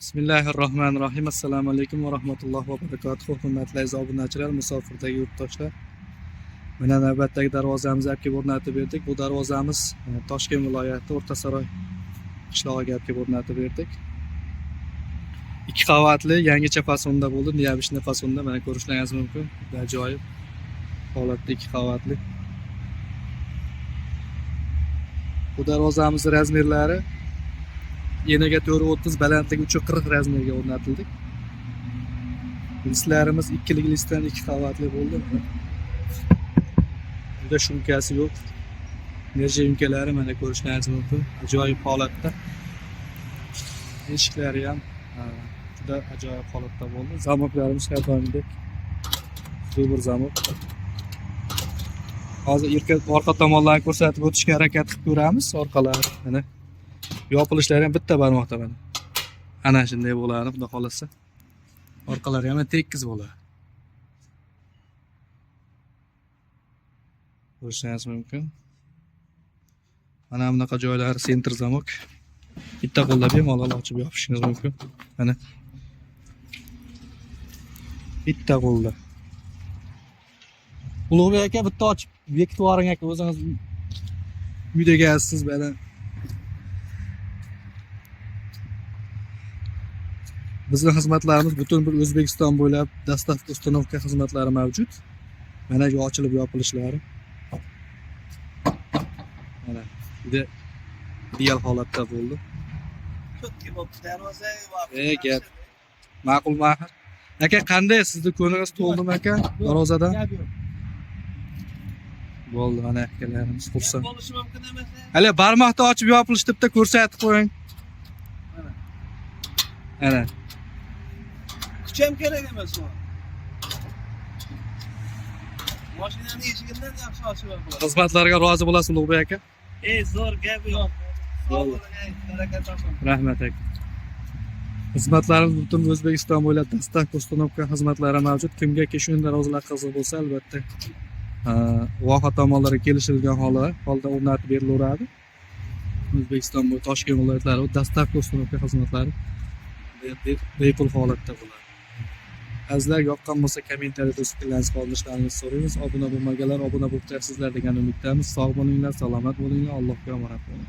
Bismillahirrohmanirrohim. Assalomu alaykum va rahmatullohi va barakatuh. Hurmatli aziz obunachilar, musofirdagi yurtdoshlar. Mana navbatdagi darvozamizni olib kelib o'rnatib berdik. Bu darvozamiz Toshkent viloyati O'rtasaroy qishlog'iga olib kelib o'rnatib berdik. 2 qavatli yangicha fasonda bo'ldi. Neobishna fasonda, mana ko'rishlaringiz mumkin. Ajoyib holatda 2 qavatli. Bu darvozamiz razmerlari eniga 4.30, balandligi 3.40 razmerga o'rnatildik. Listlarimiz ikkilik listdan 2 qavatli bo'ldi. Bunda shumkasi yo'q. Nerja yumkalari mana ko'rishlaringiz mumkin. Ajoyib holatda. Eshiklari ham juda ajoyib holatda bo'ldi. Zamoklarimiz har doimgidek super zamok. Hozir orqa tomonlarni ko'rsatib o'tishga harakat qilib ko'ramiz. Orqalari mana yopilishlari ham bitta barmoqda mana. Ana shunday bo'ladi, xudo xolasa. Orqalari ham tekis bo'ladi. Ko'rishingiz mumkin. Mana bunaqa joylari sentr zamok. Bitta qo'llab bemalol ochib yopishingiz mumkin. Mana. Bitta qo'lda. Ulug'bek aka bitta ochib bekitib yuboring aka, o'zingiz uydagasiz mana. Bizning xizmatlarimiz butun bir O'zbekiston bo'ylab dostavka ustanovka xizmatlari mavjud. Mana bu ochilib yopilishlari. Mana juda ideal holatda bo'ldi. Gap. Ma'qul mahir. Aka qanday, sizni ko'nglingiz to'ldimi aka darvozadan? Bo'ldi, mana akalarimiz xursand. Bo'lishi mumkin emas. Hali barmoqda ochib yopilish debda ko'rsatib qo'ying. Mana. Kucham kerak emas bu. Mashinani eshigidan yaxshi ochib qo'yadi. Xizmatlarga rozi bo'lasiz Ulug'bek aka? Zo'r gap yo'q. Harakat olsin. Rahmat aka. Xizmatlarimiz butun O'zbekiston bo'ylab dostavka ustanovka xizmatlari mavjud. Kimgaki shunday rozilar qiziq bo'lsa, albatta voha tomonlarga kelishilgan holda o'rnatib berilaveradi. O'zbekiston bo'ylab Toshkent viloyatlari dostavka ustanovka xizmatlari bepul holatda bo'ladi. Azizlar, yoqqan bo'lsa kommentariyada o'z fikrlaringizni qoldirishlaringizni so'raymiz. Obuna bo'lmaganlar obuna bo'lib turasizlar degan umiddamiz. Sog' bo'linglar, salomat bo'linglar. Allohga omonat bo'ling.